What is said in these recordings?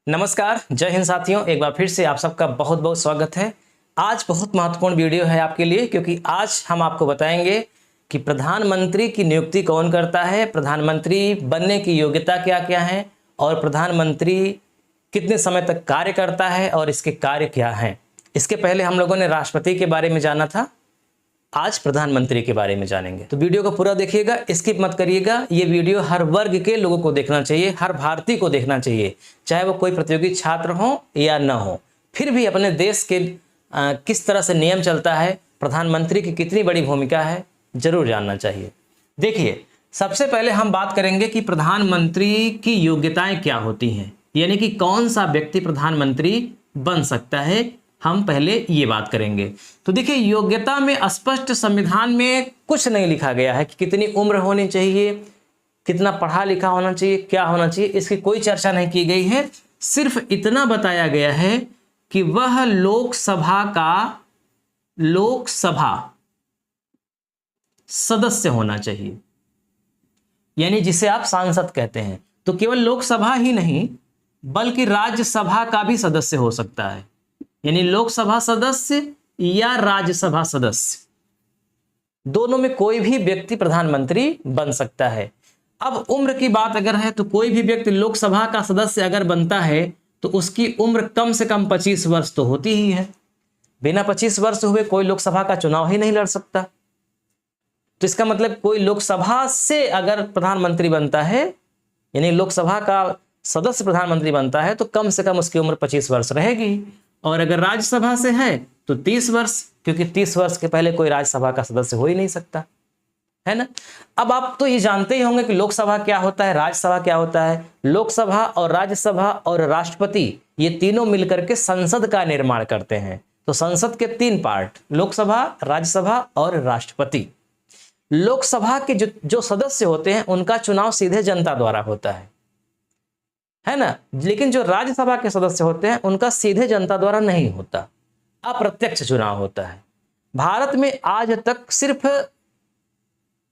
नमस्कार, जय हिंद साथियों। एक बार फिर से आप सबका बहुत बहुत स्वागत है। आज बहुत महत्वपूर्ण वीडियो है आपके लिए, क्योंकि आज हम आपको बताएंगे कि प्रधानमंत्री की नियुक्ति कौन करता है, प्रधानमंत्री बनने की योग्यता क्या क्या है और प्रधानमंत्री कितने समय तक कार्य करता है और इसके कार्य क्या हैं। इसके पहले हम लोगों ने राष्ट्रपति के बारे में जाना था, आज प्रधानमंत्री के बारे में जानेंगे। तो वीडियो को पूरा देखिएगा, स्किप मत करिएगा। ये वीडियो हर वर्ग के लोगों को देखना चाहिए, हर भारतीय को देखना चाहिए, चाहे वो कोई प्रतियोगी छात्र हो या न हो। फिर भी अपने देश के किस तरह से नियम चलता है, प्रधानमंत्री की कितनी बड़ी भूमिका है, जरूर जानना चाहिए। देखिए, सबसे पहले हम बात करेंगे कि प्रधानमंत्री की योग्यताएं क्या होती हैं, यानी कि कौन सा व्यक्ति प्रधानमंत्री बन सकता है। हम पहले ये बात करेंगे। तो देखिए, योग्यता में स्पष्ट संविधान में कुछ नहीं लिखा गया है कि कितनी उम्र होनी चाहिए, कितना पढ़ा लिखा होना चाहिए, क्या होना चाहिए, इसकी कोई चर्चा नहीं की गई है। सिर्फ इतना बताया गया है कि वह लोकसभा सदस्य होना चाहिए, यानी जिसे आप सांसद कहते हैं। तो केवल लोकसभा ही नहीं बल्कि राज्यसभा का भी सदस्य हो सकता है, यानी लोकसभा सदस्य या राज्यसभा सदस्य, दोनों में कोई भी व्यक्ति प्रधानमंत्री बन सकता है। अब उम्र की बात अगर है तो कोई भी व्यक्ति लोकसभा का सदस्य अगर बनता है तो उसकी उम्र कम से कम 25 वर्ष तो होती ही है। बिना 25 वर्ष हुए कोई लोकसभा का चुनाव ही नहीं लड़ सकता। तो इसका मतलब कोई लोकसभा से अगर प्रधानमंत्री बनता है, यानी लोकसभा का सदस्य प्रधानमंत्री बनता है, तो कम से कम उसकी उम्र 25 वर्ष रहेगी। और अगर राज्यसभा से है तो 30 वर्ष, क्योंकि 30 वर्ष के पहले कोई राज्यसभा का सदस्य हो ही नहीं सकता, है ना। अब आप तो ये जानते ही होंगे कि लोकसभा क्या होता है, राज्यसभा क्या होता है। लोकसभा और राज्यसभा और राष्ट्रपति, ये तीनों मिलकर के संसद का निर्माण करते हैं। तो संसद के 3 पार्ट, लोकसभा, राज्यसभा और राष्ट्रपति। लोकसभा के जो सदस्य होते हैं उनका चुनाव सीधे जनता द्वारा होता है ना। लेकिन जो राज्यसभा के सदस्य होते हैं उनका सीधे जनता द्वारा नहीं होता, अप्रत्यक्ष चुनाव होता है। भारत में आज तक सिर्फ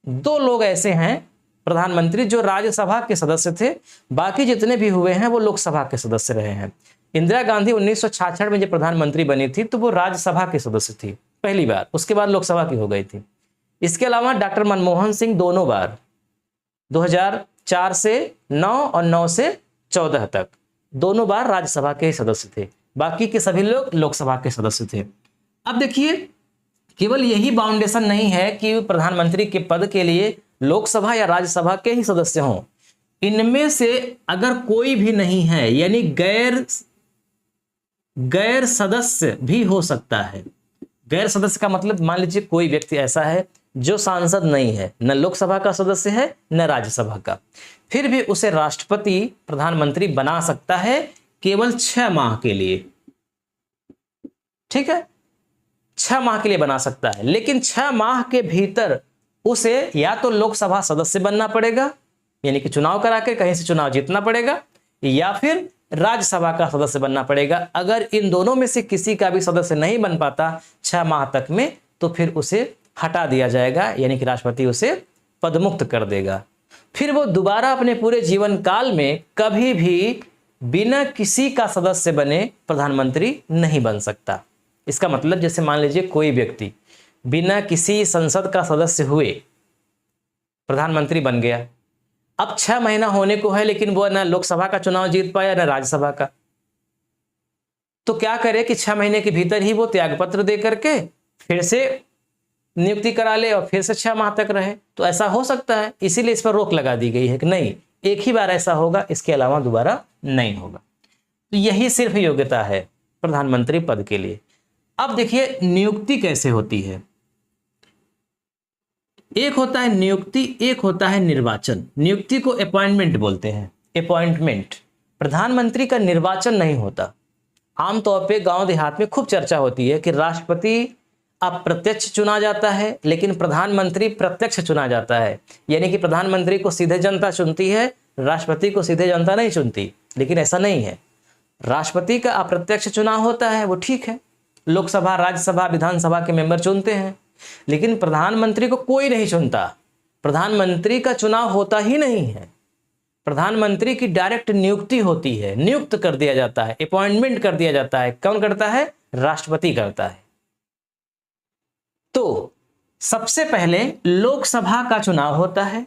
2 लोग ऐसे हैं प्रधानमंत्री जो राज्यसभा के सदस्य थे, बाकी जितने भी हुए हैं वो लोकसभा के सदस्य रहे हैं। इंदिरा गांधी 1966 में जब प्रधानमंत्री बनी थी तो वो राज्यसभा के सदस्य थी पहली बार, उसके बाद लोकसभा की हो गई थी। इसके अलावा डॉक्टर मनमोहन सिंह दोनों बार 2004 से 9 और 9 से 14 तक दोनों बार राज्यसभा के सदस्य थे, बाकी के सभी लोग लोकसभा के सदस्य थे। अब देखिए, केवल यही बाउंडेशन नहीं है कि प्रधानमंत्री के पद के लिए लोकसभा या राज्यसभा के ही सदस्य हों। इनमें से अगर कोई भी नहीं है, यानी गैर सदस्य भी हो सकता है। गैर सदस्य का मतलब, मान लीजिए कोई व्यक्ति ऐसा है जो सांसद नहीं है, न लोकसभा का सदस्य है न राज्यसभा का, फिर भी उसे राष्ट्रपति प्रधानमंत्री बना सकता है केवल 6 माह के लिए। ठीक है, 6 माह के लिए बना सकता है, लेकिन 6 माह के भीतर उसे या तो लोकसभा सदस्य बनना पड़ेगा, यानी कि चुनाव करा के कहीं से चुनाव जीतना पड़ेगा, या फिर राज्यसभा का सदस्य बनना पड़ेगा। अगर इन दोनों में से किसी का भी सदस्य नहीं बन पाता 6 माह तक में, तो फिर उसे हटा दिया जाएगा, यानी कि राष्ट्रपति उसे पदमुक्त कर देगा। फिर वो दोबारा अपने पूरे जीवन काल में कभी भी बिना किसी का सदस्य बने प्रधानमंत्री नहीं बन सकता। इसका मतलब, जैसे मान लीजिए कोई व्यक्ति बिना किसी संसद का सदस्य हुए प्रधानमंत्री बन गया, अब 6 महीना होने को है, लेकिन वो ना लोकसभा का चुनाव जीत पाया ना राज्यसभा का, तो क्या करे कि 6 महीने के भीतर ही वो त्यागपत्र दे करके फिर से नियुक्ति करा ले और फिर से 6 माह तक रहे। तो ऐसा हो सकता है, इसीलिए इस पर रोक लगा दी गई है कि नहीं, एक ही बार ऐसा होगा, इसके अलावा दोबारा नहीं होगा। तो यही सिर्फ योग्यता है प्रधानमंत्री पद के लिए। अब देखिए, नियुक्ति कैसे होती है। एक होता है नियुक्ति, एक होता है निर्वाचन। नियुक्ति को अपॉइंटमेंट बोलते हैं, अपॉइंटमेंट। प्रधानमंत्री का निर्वाचन नहीं होता। आमतौर पे गांव देहात में खूब चर्चा होती है कि राष्ट्रपति अप्रत्यक्ष चुना जाता है, लेकिन प्रधानमंत्री प्रत्यक्ष चुना जाता है, यानी कि प्रधानमंत्री को सीधे जनता चुनती है, राष्ट्रपति को सीधे जनता नहीं चुनती। लेकिन ऐसा नहीं है, राष्ट्रपति का अप्रत्यक्ष चुनाव होता है, वो ठीक है, लोकसभा, राज्यसभा, विधानसभा के मेंबर चुनते हैं, लेकिन प्रधानमंत्री को कोई नहीं चुनता। प्रधानमंत्री का चुनाव होता ही नहीं है। प्रधानमंत्री की डायरेक्ट नियुक्ति होती है, नियुक्त कर दिया जाता है, अपॉइंटमेंट कर दिया जाता है। कौन करता है? राष्ट्रपति करता है। तो सबसे पहले लोकसभा का चुनाव होता है।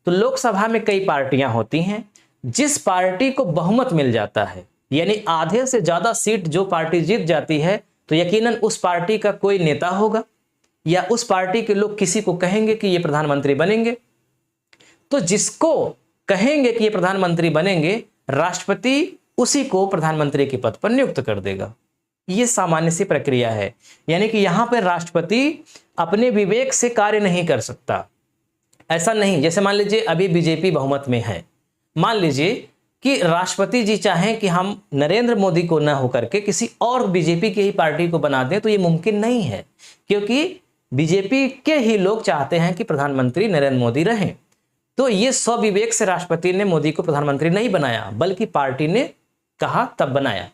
तो लोकसभा में कई पार्टियां होती हैं। जिस पार्टी को बहुमत मिल जाता है, यानी आधे से ज्यादा सीट जो पार्टी जीत जाती है, तो यकीनन उस पार्टी का कोई नेता होगा या उस पार्टी के लोग किसी को कहेंगे कि ये प्रधानमंत्री बनेंगे। तो जिसको कहेंगे कि ये प्रधानमंत्री बनेंगे, राष्ट्रपति उसी को प्रधानमंत्री के पद पर नियुक्त कर देगा। ये सामान्य सी प्रक्रिया है। यानी कि यहां पर राष्ट्रपति अपने विवेक से कार्य नहीं कर सकता। ऐसा नहीं, जैसे मान लीजिए अभी बीजेपी बहुमत में है, मान लीजिए कि राष्ट्रपति जी चाहें कि हम नरेंद्र मोदी को न होकर के किसी और बीजेपी की ही पार्टी को बना दें, तो ये मुमकिन नहीं है, क्योंकि बीजेपी के ही लोग चाहते हैं कि प्रधानमंत्री नरेंद्र मोदी रहें। तो ये स्वविवेक से राष्ट्रपति ने मोदी को प्रधानमंत्री नहीं बनाया, बल्कि पार्टी ने कहा तब बनाया।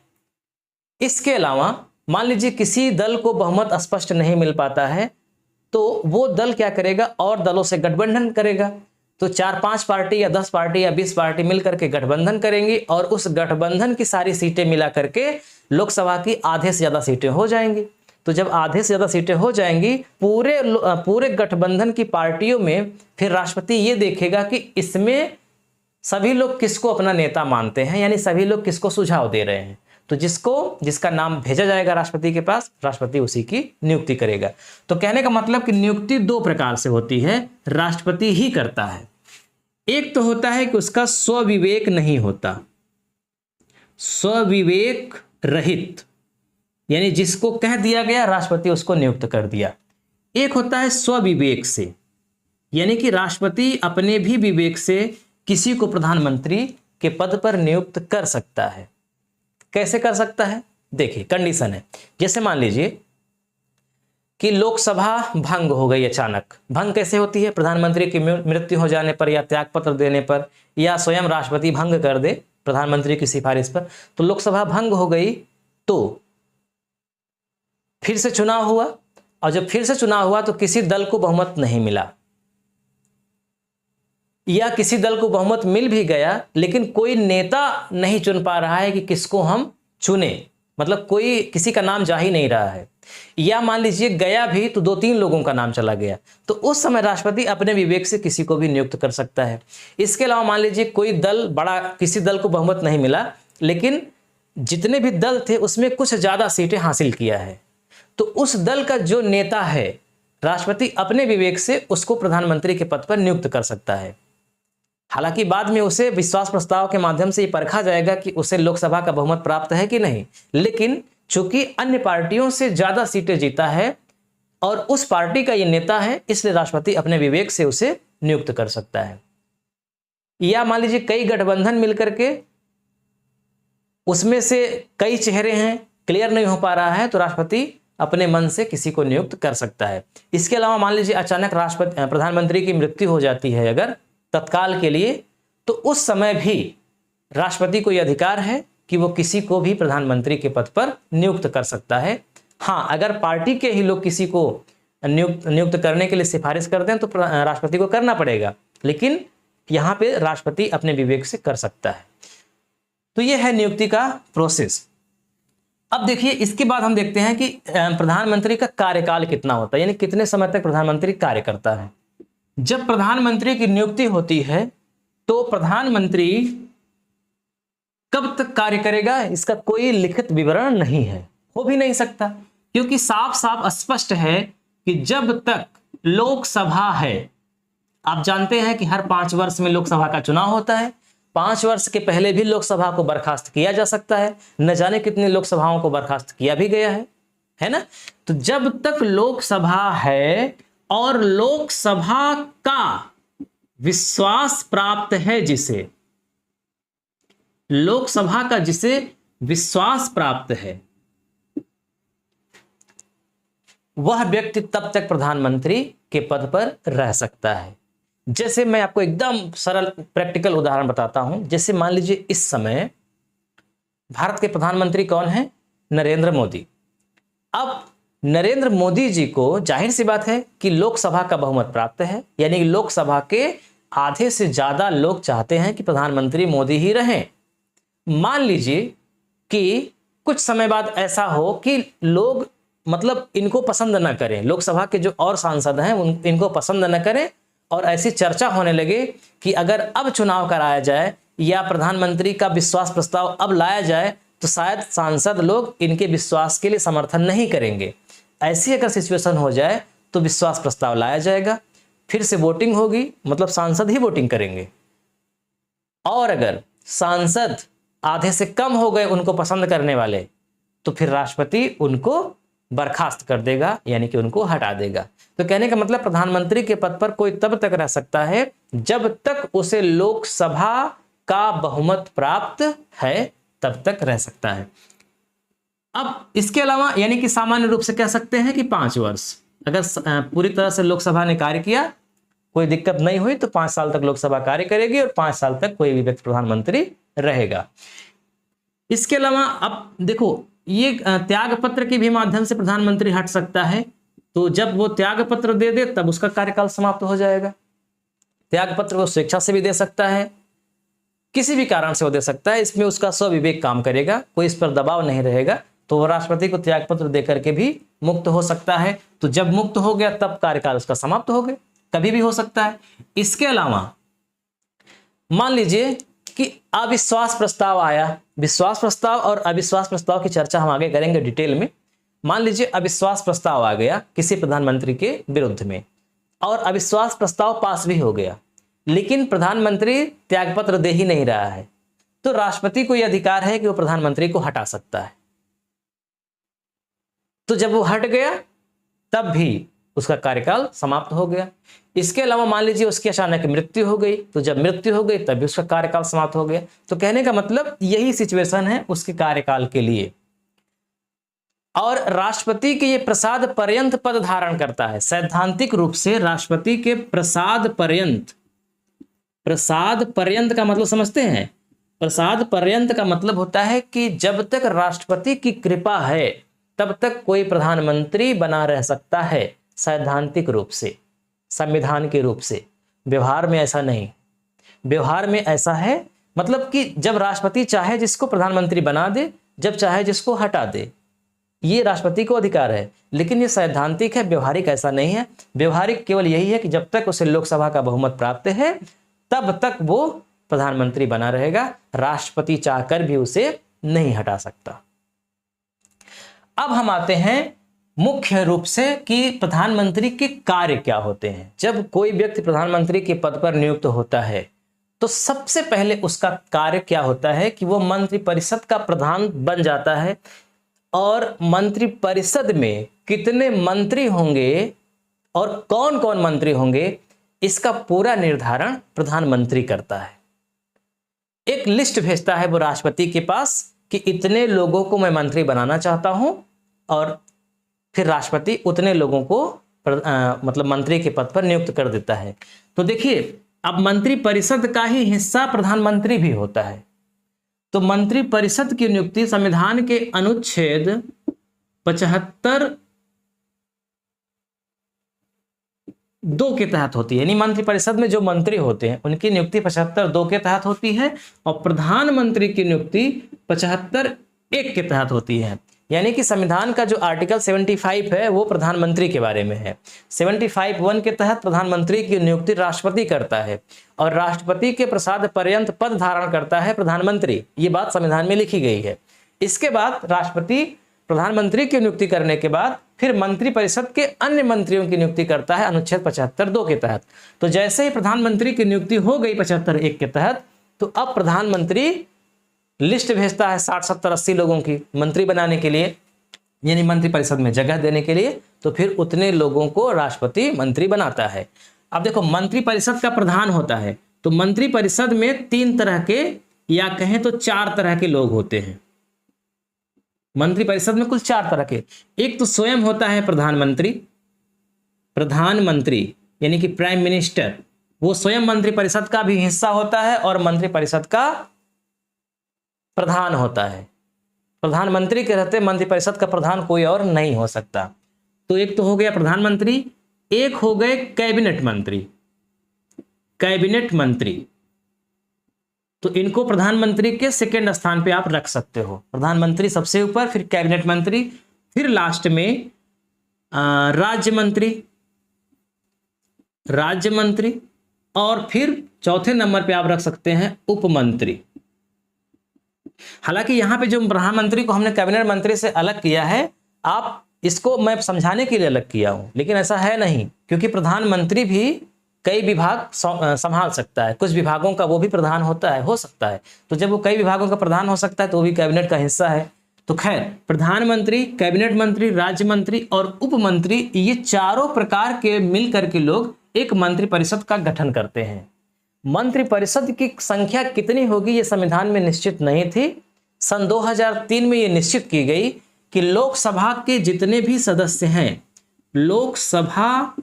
इसके अलावा मान लीजिए किसी दल को बहुमत स्पष्ट नहीं मिल पाता है, तो वो दल क्या करेगा? और दलों से गठबंधन करेगा। तो 4-5 पार्टी या 10 पार्टी या 20 पार्टी मिलकर के गठबंधन करेंगी और उस गठबंधन की सारी सीटें मिला करके लोकसभा की आधे से ज्यादा सीटें हो जाएंगी। तो जब आधे से ज्यादा सीटें हो जाएंगी पूरे गठबंधन की पार्टियों में, फिर राष्ट्रपति ये देखेगा कि इसमें सभी लोग किसको अपना नेता मानते हैं, यानी सभी लोग किसको सुझाव दे रहे हैं। तो जिसका नाम भेजा जाएगा राष्ट्रपति के पास, राष्ट्रपति उसी की नियुक्ति करेगा। तो कहने का मतलब कि नियुक्ति 2 प्रकार से होती है, राष्ट्रपति ही करता है। एक तो होता है कि उसका स्वविवेक नहीं होता, स्वविवेक रहित, यानी जिसको कह दिया गया राष्ट्रपति उसको नियुक्त कर दिया। एक होता है स्वविवेक से, यानी कि राष्ट्रपति अपने भी विवेक से किसी को प्रधानमंत्री के पद पर नियुक्त कर सकता है। कैसे कर सकता है? देखिए, कंडीशन है, जैसे मान लीजिए कि लोकसभा भंग हो गई अचानक। भंग कैसे होती है? प्रधानमंत्री की मृत्यु हो जाने पर या त्यागपत्र देने पर, या स्वयं राष्ट्रपति भंग कर दे प्रधानमंत्री की सिफारिश पर। तो लोकसभा भंग हो गई, तो फिर से चुनाव हुआ, और जब फिर से चुनाव हुआ तो किसी दल को बहुमत नहीं मिला, या किसी दल को बहुमत मिल भी गया लेकिन कोई नेता नहीं चुन पा रहा है कि किसको हम चुने, मतलब कोई किसी का नाम जा ही नहीं रहा है, या मान लीजिए गया भी तो 2-3 लोगों का नाम चला गया, तो उस समय राष्ट्रपति अपने विवेक से किसी को भी नियुक्त कर सकता है। इसके अलावा मान लीजिए कोई दल किसी दल को बहुमत नहीं मिला, लेकिन जितने भी दल थे उसमें कुछ ज्यादा सीटें हासिल किया है, तो उस दल का जो नेता है राष्ट्रपति अपने विवेक से उसको प्रधानमंत्री के पद पर नियुक्त कर सकता है। हालांकि बाद में उसे विश्वास प्रस्ताव के माध्यम से ये परखा जाएगा कि उसे लोकसभा का बहुमत प्राप्त है कि नहीं, लेकिन चूंकि अन्य पार्टियों से ज्यादा सीटें जीता है और उस पार्टी का ये नेता है, इसलिए राष्ट्रपति अपने विवेक से उसे नियुक्त कर सकता है। या मान लीजिए कई गठबंधन मिलकर के उसमें से कई चेहरे हैं, क्लियर नहीं हो पा रहा है, तो राष्ट्रपति अपने मन से किसी को नियुक्त कर सकता है। इसके अलावा मान लीजिए अचानक प्रधानमंत्री की मृत्यु हो जाती है अगर तत्काल के लिए, तो उस समय भी राष्ट्रपति को यह अधिकार है कि वो किसी को भी प्रधानमंत्री के पद पर नियुक्त कर सकता है। हाँ, अगर पार्टी के ही लोग किसी को नियुक्त करने के लिए सिफारिश कर दें तो राष्ट्रपति को करना पड़ेगा, लेकिन यहाँ पे राष्ट्रपति अपने विवेक से कर सकता है। तो ये है नियुक्ति का प्रोसेस। अब देखिए, इसके बाद हम देखते हैं कि प्रधानमंत्री का कार्यकाल कितना होता है, यानी कितने समय तक प्रधानमंत्री कार्य करता है। जब प्रधानमंत्री की नियुक्ति होती है तो प्रधानमंत्री कब तक कार्य करेगा इसका कोई लिखित विवरण नहीं है, हो भी नहीं सकता, क्योंकि साफ साफ स्पष्ट है कि जब तक लोकसभा है, आप जानते हैं कि हर 5 वर्ष में लोकसभा का चुनाव होता है, 5 वर्ष के पहले भी लोकसभा को बर्खास्त किया जा सकता है, न जाने कितनी लोकसभाओं को बर्खास्त किया भी गया है ना। तो जब तक लोकसभा है और लोकसभा का विश्वास प्राप्त है, जिसे लोकसभा का जिसे विश्वास प्राप्त है, वह व्यक्ति तब तक प्रधानमंत्री के पद पर रह सकता है। जैसे मैं आपको एकदम सरल प्रैक्टिकल उदाहरण बताता हूं। जैसे मान लीजिए इस समय भारत के प्रधानमंत्री कौन है? नरेंद्र मोदी। अब नरेंद्र मोदी जी को जाहिर सी बात है कि लोकसभा का बहुमत प्राप्त है, यानी लोकसभा के आधे से ज़्यादा लोग चाहते हैं कि प्रधानमंत्री मोदी ही रहें। मान लीजिए कि कुछ समय बाद ऐसा हो कि लोग मतलब इनको पसंद न करें, लोकसभा के जो और सांसद हैं इनको पसंद न करें, और ऐसी चर्चा होने लगे कि अगर अब चुनाव कराया जाए या प्रधानमंत्री का विश्वास प्रस्ताव अब लाया जाए तो शायद सांसद लोग इनके विश्वास के लिए समर्थन नहीं करेंगे। ऐसी अगर सिचुएशन हो जाए तो विश्वास प्रस्ताव लाया जाएगा, फिर से वोटिंग होगी, मतलब सांसद ही वोटिंग करेंगे। और अगर सांसद आधे से कम हो गए उनको पसंद करने वाले, तो फिर राष्ट्रपति उनको बर्खास्त कर देगा, यानी कि उनको हटा देगा। तो कहने का मतलब प्रधानमंत्री के पद पर कोई तब तक रह सकता है जब तक उसे लोकसभा का बहुमत प्राप्त है, तब तक रह सकता है। अब इसके अलावा यानी कि सामान्य रूप से कह सकते हैं कि 5 वर्ष, अगर पूरी तरह से लोकसभा ने कार्य किया, कोई दिक्कत नहीं हुई, तो 5 साल तक लोकसभा कार्य करेगी और 5 साल तक कोई भी व्यक्ति प्रधानमंत्री रहेगा। इसके अलावा अब देखो, ये त्याग पत्र के भी माध्यम से प्रधानमंत्री हट सकता है। तो जब वो त्याग पत्र दे दे तब उसका कार्यकाल समाप्त हो जाएगा। त्याग पत्र वो स्वेच्छा से भी दे सकता है, किसी भी कारण से वो दे सकता है, इसमें उसका स्वविवेक काम करेगा, कोई इस पर दबाव नहीं रहेगा। तो वो राष्ट्रपति को त्याग पत्र देकर के भी मुक्त हो सकता है। तो जब मुक्त हो गया तब कार्यकाल उसका समाप्त हो गया, कभी भी हो सकता है। इसके अलावा मान लीजिए कि अविश्वास प्रस्ताव आया, विश्वास प्रस्ताव और अविश्वास प्रस्ताव की चर्चा हम आगे करेंगे डिटेल में। मान लीजिए अविश्वास प्रस्ताव आ गया किसी प्रधानमंत्री के विरुद्ध में, और अविश्वास प्रस्ताव पास भी हो गया, लेकिन प्रधानमंत्री त्यागपत्र दे ही नहीं रहा है, तो राष्ट्रपति को यह अधिकार है कि वो प्रधानमंत्री को हटा सकता है। तो जब वो हट गया तब भी उसका कार्यकाल समाप्त हो गया। इसके अलावा मान लीजिए उसकी अचानक मृत्यु हो गई, तो जब मृत्यु हो गई तब भी उसका कार्यकाल समाप्त हो गया। तो कहने का मतलब यही सिचुएशन है उसके कार्यकाल के लिए। और राष्ट्रपति के ये प्रसाद पर्यंत पद धारण करता है। सैद्धांतिक रूप से राष्ट्रपति के प्रसाद पर्यंत, प्रसाद पर्यंत का मतलब समझते हैं? प्रसाद पर्यंत का मतलब होता है कि जब तक राष्ट्रपति की कृपा है तब तक कोई प्रधानमंत्री बना रह सकता है, सैद्धांतिक रूप से, संविधान के रूप से। व्यवहार में ऐसा नहीं। व्यवहार में ऐसा है मतलब कि जब राष्ट्रपति चाहे जिसको प्रधानमंत्री बना दे, जब चाहे जिसको हटा दे, ये राष्ट्रपति को अधिकार है। लेकिन ये सैद्धांतिक है, व्यवहारिक ऐसा नहीं है। व्यवहारिक केवल यही है कि जब तक उसे लोकसभा का बहुमत प्राप्त है तब तक वो प्रधानमंत्री बना रहेगा, राष्ट्रपति चाहकर भी उसे नहीं हटा सकता। अब हम आते हैं मुख्य रूप से कि प्रधानमंत्री के कार्य क्या होते हैं। जब कोई व्यक्ति प्रधानमंत्री के पद पर नियुक्त होता है तो सबसे पहले उसका कार्य क्या होता है कि वो मंत्रिपरिषद का प्रधान बन जाता है, और मंत्रिपरिषद में कितने मंत्री होंगे और कौन कौन मंत्री होंगे इसका पूरा निर्धारण प्रधानमंत्री करता है। एक लिस्ट भेजता है वो राष्ट्रपति के पास कि इतने लोगों को मैं मंत्री बनाना चाहता हूं, और फिर राष्ट्रपति उतने लोगों को मतलब मंत्री के पद पर नियुक्त कर देता है। तो देखिए, अब मंत्रिपरिषद का ही हिस्सा प्रधानमंत्री भी होता है। तो मंत्रिपरिषद की नियुक्ति संविधान के अनुच्छेद 75(2) के तहत होती है। यानी मंत्रिपरिषद में जो मंत्री होते हैं उनकी नियुक्ति 75(2) के तहत होती है, और प्रधानमंत्री की नियुक्ति 75(1) के तहत होती है। यानी कि संविधान का जो आर्टिकल 75 है वो प्रधानमंत्री के बारे में है। 75(1) के तहत प्रधानमंत्री की नियुक्ति राष्ट्रपति करता है, और राष्ट्रपति के प्रसाद पर्यंत पद धारण करता है प्रधानमंत्री। ये बात संविधान में लिखी गई है। इसके बाद राष्ट्रपति प्रधानमंत्री की नियुक्ति करने के बाद फिर मंत्रिपरिषद के अन्य मंत्रियों की नियुक्ति करता है अनुच्छेद 75(2) के तहत। तो जैसे ही प्रधानमंत्री की नियुक्ति हो गई 75(1) के तहत, तो अब प्रधानमंत्री लिस्ट भेजता है 60, 70, 80 लोगों की मंत्री बनाने के लिए, यानी मंत्रिपरिषद में जगह देने के लिए। तो फिर उतने लोगों को राष्ट्रपति मंत्री बनाता है। अब देखो, मंत्रिपरिषद का प्रधान होता है, तो मंत्रिपरिषद में 3 तरह के या कहें तो 4 तरह के लोग होते हैं। मंत्रिपरिषद में कुल 4 तरह के। एक तो स्वयं होता है प्रधानमंत्री। प्रधानमंत्री यानी कि प्राइम मिनिस्टर, वो स्वयं मंत्रिपरिषद का भी हिस्सा होता है और मंत्रिपरिषद का प्रधान होता है। प्रधानमंत्री के रहते मंत्रिपरिषद का प्रधान कोई और नहीं हो सकता। तो एक तो हो गया प्रधानमंत्री, एक हो गए कैबिनेट मंत्री। कैबिनेट मंत्री, तो इनको प्रधानमंत्री के सेकंड स्थान पे आप रख सकते हो। प्रधानमंत्री सबसे ऊपर, फिर कैबिनेट मंत्री, फिर लास्ट में राज्य मंत्री और फिर चौथे नंबर पे आप रख सकते हैं उप मंत्री। हालांकि यहां पे जो प्रधानमंत्री को हमने कैबिनेट मंत्री से अलग किया है, आप इसको मैं समझाने के लिए अलग किया हूं, लेकिन ऐसा है नहीं, क्योंकि प्रधानमंत्री भी कई विभाग संभाल सकता है। कुछ विभागों का वो भी प्रधान होता है, हो सकता है। तो जब वो कई विभागों का प्रधान हो सकता है तो वो भी कैबिनेट का हिस्सा है। तो खैर, प्रधानमंत्री, कैबिनेट मंत्री, राज्य मंत्री और उप मंत्री, ये चारों प्रकार के मिल करके लोग एक मंत्रिपरिषद का गठन करते हैं। मंत्रिपरिषद की संख्या कितनी होगी ये संविधान में निश्चित नहीं थी। सन 2003 में ये निश्चित की गई कि लोकसभा के जितने भी सदस्य हैं, लोकसभा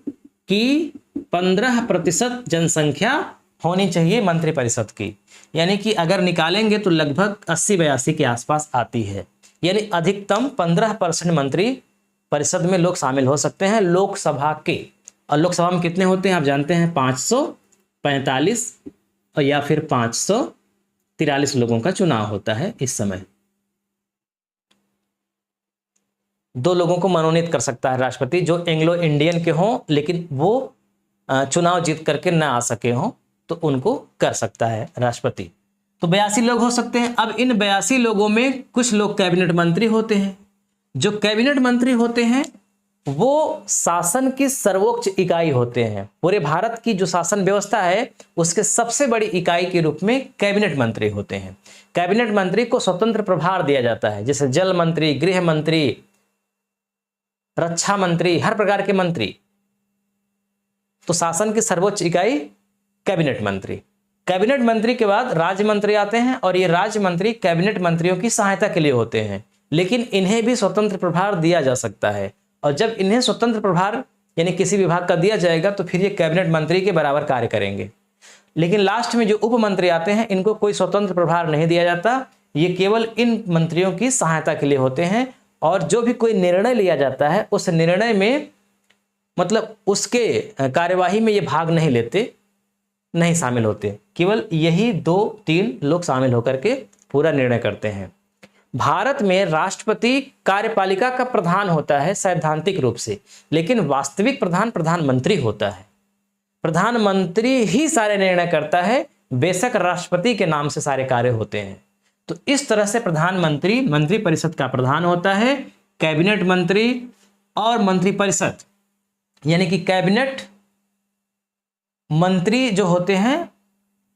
की 15% जनसंख्या होनी चाहिए मंत्रिपरिषद की। यानी कि अगर निकालेंगे तो लगभग 80-82 के आसपास आती है। यानी अधिकतम 15% मंत्री परिषद में लोग शामिल हो सकते हैं लोकसभा के। और लोकसभा में कितने होते हैं आप जानते हैं, 545 और या फिर 543 लोगों का चुनाव होता है इस समय। 2 लोगों को मनोनीत कर सकता है राष्ट्रपति, जो एंग्लो इंडियन के हों लेकिन वो चुनाव जीत करके ना आ सके हों, तो उनको कर सकता है राष्ट्रपति। तो 82 लोग हो सकते हैं। अब इन 82 लोगों में कुछ लोग कैबिनेट मंत्री होते हैं। जो कैबिनेट मंत्री होते हैं वो शासन की सर्वोच्च इकाई होते हैं। पूरे भारत की जो शासन व्यवस्था है उसके सबसे बड़ी इकाई के रूप में कैबिनेट मंत्री होते हैं। कैबिनेट मंत्री को स्वतंत्र प्रभार दिया जाता है, जैसे जल मंत्री, गृह मंत्री, रक्षा मंत्री, हर प्रकार के मंत्री। तो शासन की सर्वोच्च इकाई कैबिनेट मंत्री। कैबिनेट मंत्री के बाद राज्य मंत्री आते हैं और ये राज्य मंत्री कैबिनेट मंत्रियों की सहायता के लिए होते हैं, लेकिन इन्हें भी स्वतंत्र प्रभार दिया जा सकता है। और जब इन्हें स्वतंत्र प्रभार यानी किसी विभाग का दिया जाएगा तो फिर ये कैबिनेट मंत्री के बराबर कार्य करेंगे। लेकिन लास्ट में जो उप मंत्री आते हैं इनको कोई स्वतंत्र प्रभार नहीं दिया जाता, ये केवल इन मंत्रियों की सहायता के लिए होते हैं। और जो भी कोई निर्णय लिया जाता है उस निर्णय में मतलब उसके कार्यवाही में ये भाग नहीं लेते, नहीं शामिल होते। केवल यही 2-3 लोग शामिल होकर के पूरा निर्णय करते हैं। भारत में राष्ट्रपति कार्यपालिका का प्रधान होता है सैद्धांतिक रूप से, लेकिन वास्तविक प्रधान प्रधानमंत्री होता है। प्रधानमंत्री ही सारे निर्णय करता है, बेशक राष्ट्रपति के नाम से सारे कार्य होते हैं। तो इस तरह से प्रधानमंत्री मंत्रिपरिषद का प्रधान होता है। कैबिनेट मंत्री और मंत्रिपरिषद यानी कि कैबिनेट मंत्री जो होते हैं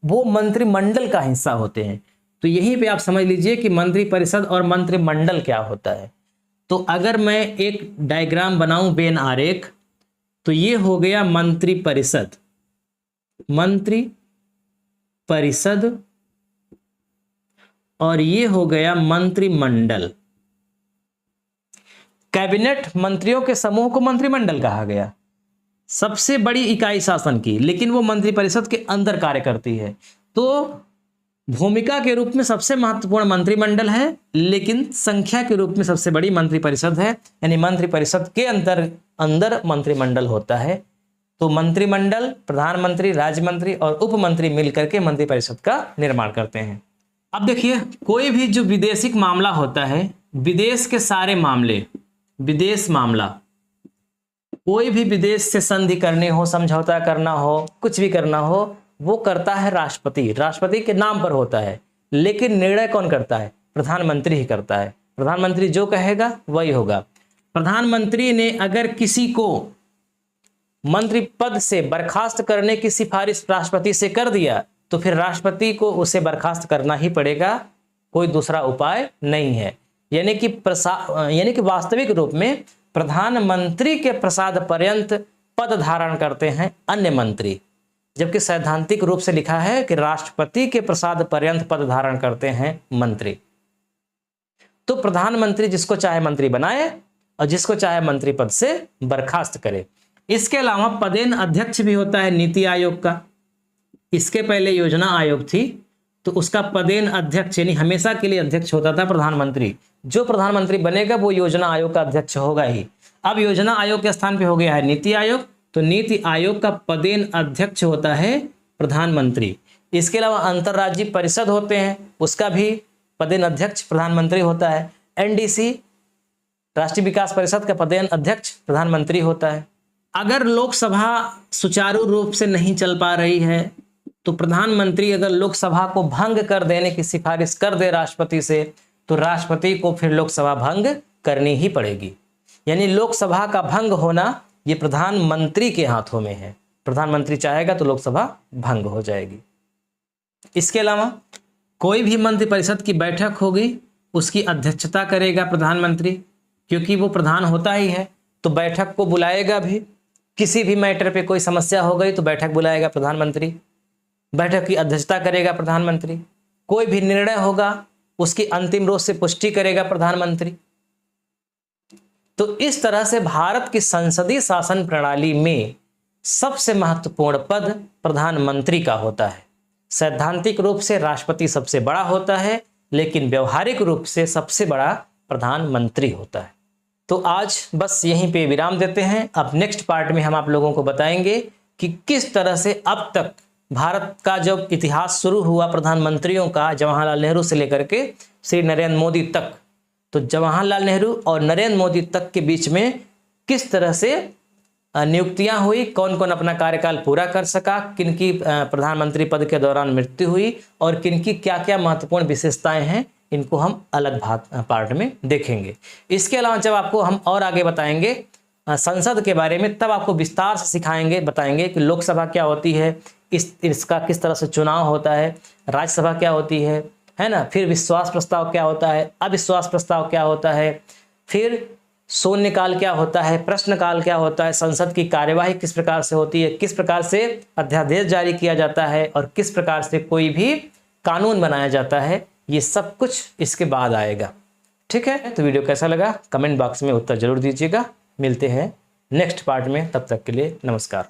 वो मंत्रिमंडल का हिस्सा होते हैं। तो यहीं पे आप समझ लीजिए कि मंत्रिपरिषद और मंत्रिमंडल क्या होता है। तो अगर मैं एक डायग्राम बनाऊं बेन आरेख, तो ये हो गया मंत्रिपरिषद, मंत्रिपरिषद, और ये हो गया मंत्रिमंडल। कैबिनेट मंत्रियों के समूह को मंत्रिमंडल कहा गया, सबसे बड़ी इकाई शासन की, लेकिन वो मंत्रिपरिषद के अंदर कार्य करती है। तो भूमिका के रूप में सबसे महत्वपूर्ण मंत्रिमंडल है, लेकिन संख्या के रूप में सबसे बड़ी मंत्रिपरिषद है। यानी मंत्रिपरिषद के अंदर मंत्रिमंडल होता है। तो मंत्रिमंडल प्रधानमंत्री, राज्य मंत्री और उप मंत्री मिलकर के मंत्रिपरिषद का निर्माण करते हैं। अब देखिए, कोई भी जो विदेशिक मामला होता है, विदेश के सारे मामले, विदेश मामला, कोई भी विदेश से संधि करनी हो, समझौता करना हो, कुछ भी करना हो, वो करता है राष्ट्रपति। राष्ट्रपति के नाम पर होता है, लेकिन निर्णय कौन करता है? प्रधानमंत्री ही करता है। प्रधानमंत्री जो कहेगा वही होगा। प्रधानमंत्री ने अगर किसी को मंत्री पद से बर्खास्त करने की सिफारिश राष्ट्रपति से कर दिया तो फिर राष्ट्रपति को उसे बर्खास्त करना ही पड़ेगा, कोई दूसरा उपाय नहीं है। यानी कि वास्तविक रूप में प्रधानमंत्री के प्रसाद पर्यंत पद धारण करते हैं अन्य मंत्री, जबकि सैद्धांतिक रूप से लिखा है कि राष्ट्रपति के प्रसाद पर्यंत पद धारण करते हैं मंत्री। तो प्रधानमंत्री जिसको चाहे मंत्री बनाए और जिसको चाहे मंत्री पद से बर्खास्त करे। इसके अलावा पदेन अध्यक्ष भी होता है नीति आयोग का। इसके पहले योजना आयोग थी, तो उसका पदेन अध्यक्ष यानी हमेशा के लिए अध्यक्ष होता था प्रधानमंत्री। जो प्रधानमंत्री बनेगा वो योजना आयोग का अध्यक्ष होगा ही। अब योजना आयोग के स्थान पे हो गया है नीति आयोग, तो नीति आयोग का पदेन अध्यक्ष होता है प्रधानमंत्री। इसके अलावा अंतर्राज्यीय परिषद होते हैं, उसका भी पदेन अध्यक्ष प्रधानमंत्री होता है। एनडीसी राष्ट्रीय विकास परिषद का पदेन अध्यक्ष प्रधानमंत्री होता है। अगर लोकसभा सुचारू रूप से नहीं चल पा रही है तो प्रधानमंत्री अगर लोकसभा को भंग कर देने की सिफारिश कर दे राष्ट्रपति से, तो राष्ट्रपति को फिर लोकसभा भंग करनी ही पड़ेगी। यानी लोकसभा का भंग होना ये प्रधानमंत्री के हाथों में है। प्रधानमंत्री चाहेगा तो लोकसभा भंग हो जाएगी। इसके अलावा कोई भी मंत्रिपरिषद की बैठक होगी, उसकी अध्यक्षता करेगा प्रधानमंत्री, क्योंकि वो प्रधान होता ही है, तो बैठक को बुलाएगा भी। किसी भी मैटर पे कोई समस्या हो गई तो बैठक बुलाएगा प्रधानमंत्री, बैठक की अध्यक्षता करेगा प्रधानमंत्री। कोई भी निर्णय होगा उसकी अंतिम रूप से पुष्टि करेगा प्रधानमंत्री। तो इस तरह से भारत की संसदीय शासन प्रणाली में सबसे महत्वपूर्ण पद प्रधानमंत्री का होता है। सैद्धांतिक रूप से राष्ट्रपति सबसे बड़ा होता है, लेकिन व्यवहारिक रूप से सबसे बड़ा प्रधानमंत्री होता है। तो आज बस यहीं पे विराम देते हैं। अब नेक्स्ट पार्ट में हम आप लोगों को बताएंगे कि किस तरह से अब तक भारत का जब इतिहास शुरू हुआ प्रधानमंत्रियों का, जवाहरलाल नेहरू से लेकर के श्री नरेंद्र मोदी तक, तो जवाहरलाल नेहरू और नरेंद्र मोदी तक के बीच में किस तरह से नियुक्तियां हुई, कौन कौन अपना कार्यकाल पूरा कर सका, किनकी प्रधानमंत्री पद के दौरान मृत्यु हुई और किनकी क्या क्या महत्वपूर्ण विशेषताएं हैं, इनको हम अलग पार्ट में देखेंगे। इसके अलावा जब आपको हम और आगे बताएंगे संसद के बारे में, तब आपको विस्तार से सिखाएंगे, बताएंगे कि लोकसभा क्या होती है, इसका किस तरह से चुनाव होता है, राज्यसभा क्या होती है ना, फिर विश्वास प्रस्ताव क्या होता है, अविश्वास प्रस्ताव क्या होता है, फिर शून्यकाल क्या होता है, प्रश्नकाल क्या होता है, संसद की कार्यवाही किस प्रकार से होती है, किस प्रकार से अध्यादेश जारी किया जाता है और किस प्रकार से कोई भी कानून बनाया जाता है, ये सब कुछ इसके बाद आएगा। ठीक है, तो वीडियो कैसा लगा कमेंट बॉक्स में उत्तर जरूर दीजिएगा। मिलते हैं नेक्स्ट पार्ट में, तब तक के लिए नमस्कार।